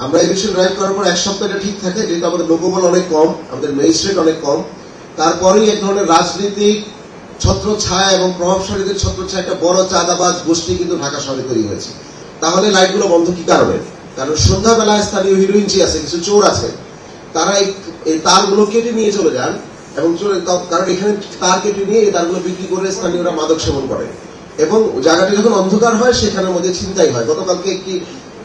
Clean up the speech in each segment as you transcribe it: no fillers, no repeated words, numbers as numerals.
আমরা election drive করার পর এক সপ্তাহ এটা ঠিক থাকে, যেহেতু আমাদের লোকবল অনেক কম, আমাদের ম্যাজিস্ট্রেট অনেক কম, তারপরেই এক ধরনের রাজনীতিক ছত্রছায়া এবং প্রভাবশালীদের ছত্রছায়া একটা বড় চাঁদাবাজ গোষ্ঠী কিন্তু ঢাকা শহরে তৈরি হয়েছে। তাহলে লাইটগুলো বন্ধ কি কারণে? কারণ সন্ধ্যাবেলায় স্থানীয় হিরোইনচি আছে, কিছু চোর আছে, তারা এই তারগুলো কেটে নিয়ে চলে যান এবং কারণ এখানে তার কেটে নিয়ে এই তারগুলো বিক্রি করে স্থানীয়রা মাদক সেবন করে এবং জায়গাটি যখন অন্ধকার হয় সেখানের মধ্যে ছিনতাই হয়। গতকালকে একটি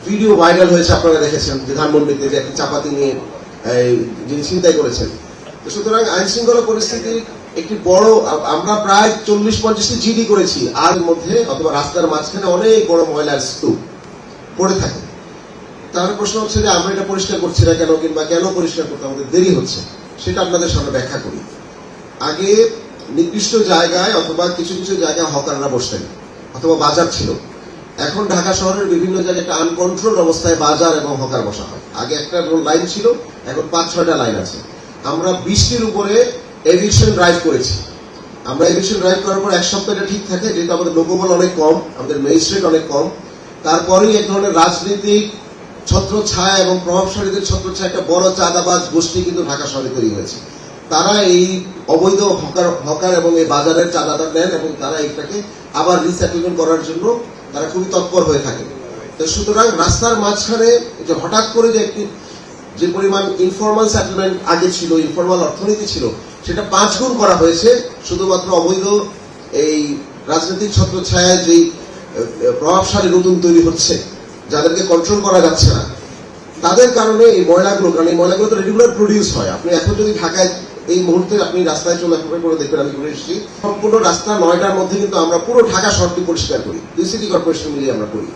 ভিডিও ভাইরাল হয়েছে, আপনারা দেখেছেন, ধানমন্ডিতে যে একটি চাপাতি নিয়ে যিনি ছিনতাই করেছেন। সুতরাং আইন শৃঙ্খলা পরিস্থিতি একটি বড়, আমরা প্রায় 40-50টি জিডি করেছি, আর মধ্যে অথবা রাস্তার মাঝখানে অনেক বড় ময়লার স্তূপ পড়ে থাকে। তাহলে প্রশ্ন হচ্ছে যে আমরা এটা পরিষ্কার করছি না কেন, কিংবা কেন পরিষ্কার করতে আমাদের দেরি হচ্ছে, সেটা আপনাদের সামনে ব্যাখ্যা করি। আগে নির্দিষ্ট জায়গায় অথবা কিছু কিছু জায়গায় হকাররা বসতেন অথবা বাজার ছিল। এখন ঢাকা শহরের বিভিন্ন জায়গায় একটা আনকন্ট্রোল অবস্থায় বাজার এবং হকার বসা হয়। আগে একটা লাইন ছিল, এখন 5-6টা লাইন আছে। আমরা 20টির উপরে এভিকশন ড্রাইভ করেছি। আমরা এভিকশন ড্রাইভ করার পর এক সপ্তাহ এটা ঠিক থাকে, যেহেতু আমাদের লোকবল অনেক কম, আমাদের ম্যাজিস্ট্রেট অনেক কম, তারপরেই এক ধরনের রাজনীতিক ছত্রছায়া এবং প্রভাবশালীদের ছত্রছায়া একটা বড় চাঁদাবাজ গোষ্ঠী কিন্তু ঢাকা শহরে তৈরি হয়েছে। তারা এই অবৈধ হকার এবং এই বাজারের চাঁদাটা নেন এবং তারা এটাকে আবার রিসেটেলমেন্ট করার জন্য তারা খুবই তৎপর হয়ে থাকে। তো সুতরাং রাস্তার মাঝখানে যে হঠাৎ করে যে পরিমাণ ইনফর্মাল সেটেলমেন্ট আগে ছিল, ইনফর্মাল অর্থনীতি ছিল, সেটা 5 গুণ করা হয়েছে শুধুমাত্র অবৈধ এই রাজনৈতিক ছত্রছায়ায় যে প্রভাবশালী নতুন তৈরি হচ্ছে, যাদেরকে কন্ট্রোল করা যাচ্ছে না, তাদের কারণে এই ময়লাগুলো, কারণ এই ময়লাগুলো তো রেগুলার প্রডিউস হয়। আপনি এখন যদি ঢাকায় এই মুহূর্তে আপনি রাস্তায় চলে করে দেখবেন, আমি ঘুরে এসেছি, সম্পূর্ণ রাস্তা 9টার মধ্যে কিন্তু আমরা পুরো ঢাকা শহরটি পরিষ্কার করি, 2 সিটি কর্পোরেশন মিলিয়ে আমরা করি।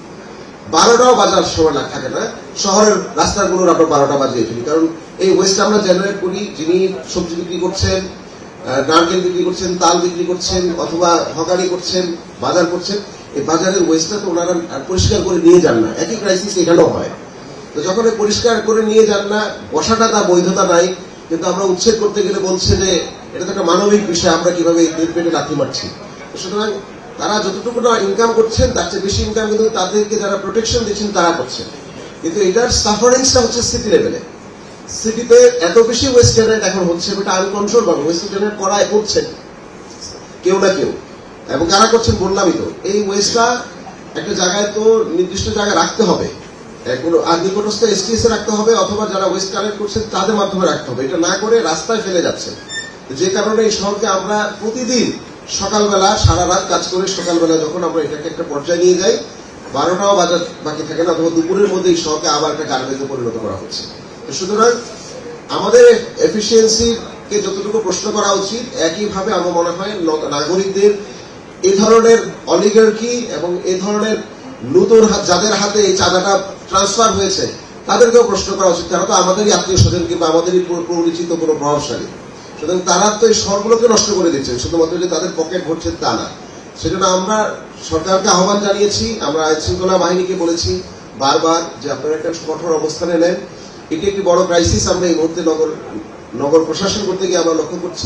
12টাও বাজার সময় থাকে না, শহরের রাস্তাগুলোর আমরা 12টা বাজিয়ে ফেলি। কারণ এই ওয়েস্ট আমরা জেনারেট করি, যিনি সবজি বিক্রি করছেন, নারকেল বিক্রি করছেন, তাল বিক্রি করছেন, অথবা হকারি করছেন, বাজার করছেন, এই বাজারের ওয়েস্টটা তো ওনারা পরিষ্কার করে নিয়ে যান না। একই ক্রাইসিস এখানেও হয়। তো যখন পরিষ্কার করে নিয়ে যান না, বসাটা তার বৈধতা নাই, কিন্তু আমরা উচ্ছেদ করতে গেলে বলছে যে এটা তো একটা মানবিক বিষয়, আমরা কিভাবে পেটে লাথি মারছি। সুতরাং তারা যতটুকু না ইনকাম করছেন তার চেয়ে বেশি ইনকাম কিন্তু তাদেরকে যারা প্রোটেকশন দিচ্ছেন তারা করছেন। কিন্তু এটার সাফারিংসটা হচ্ছে সিটি লেভেলে। সিটিতে এত বেশি ওয়েস্ট জেনারেট এখন হচ্ছে, এটা আনকন্ট্রোল ভাবে ওয়েস্ট জেনারেট করছেন কেউ না কেউ, এবং কারা করছেন বললামই তো। এই ওয়েস্টটা একটা জায়গায় তো নির্দিষ্ট জায়গায় রাখতে হবে, আর নিকটস্থ এসটিএস এ রাখতে হবে, অথবা যারা ওয়েস্ট কালেক্ট করছেন তাদের মাধ্যমে রাখতে হবে। এটা না করে রাস্তায় ফেলে যাচ্ছে, যে কারণে এই শহরকে আমরা প্রতিদিন সকালবেলা সারা রাত কাজ করে সকালবেলা যখন আমরা এটাকে একটা পর্যায়ে নিয়ে যাই, 12টাও বাজার বাকি থাকে না, অথবা দুপুরের মধ্যে এই শহরকে আবার একটা গার্বেজে পরিণত করা হচ্ছে। সুতরাং আমাদের এফিসিয়েন্সিকে যতটুকু প্রশ্ন করা উচিত, একইভাবে আমার মনে হয় নাগরিকদের এই ধরনের অলিগার্কি এবং এই ধরনের নতুন যাদের হাতে এই চাঁদাটা ট্রান্সফার হয়েছে তাদেরকেও প্রশ্ন করা উচিত। তারা তো আমাদেরই আত্মীয় স্বজন কিংবা আমাদেরই পরিচিত কোনো প্রভাবশালী। সুতরাং তারা তো এই শহরগুলোকে নষ্ট করে দিচ্ছেন, শুধুমাত্র যে তাদের পকেট ভরছেন তা না। সেজন্য আমরা সরকারকে আহ্বান জানিয়েছি, আমরা আইন শৃঙ্খলা বাহিনীকে বলেছি বারবার যে আপনারা একটা কঠোর অবস্থানে নেন। এটি একটি বড় ক্রাইসিস আমরা এই মুহূর্তে নগর প্রশাসন করতে গিয়ে আমরা লক্ষ্য করছি।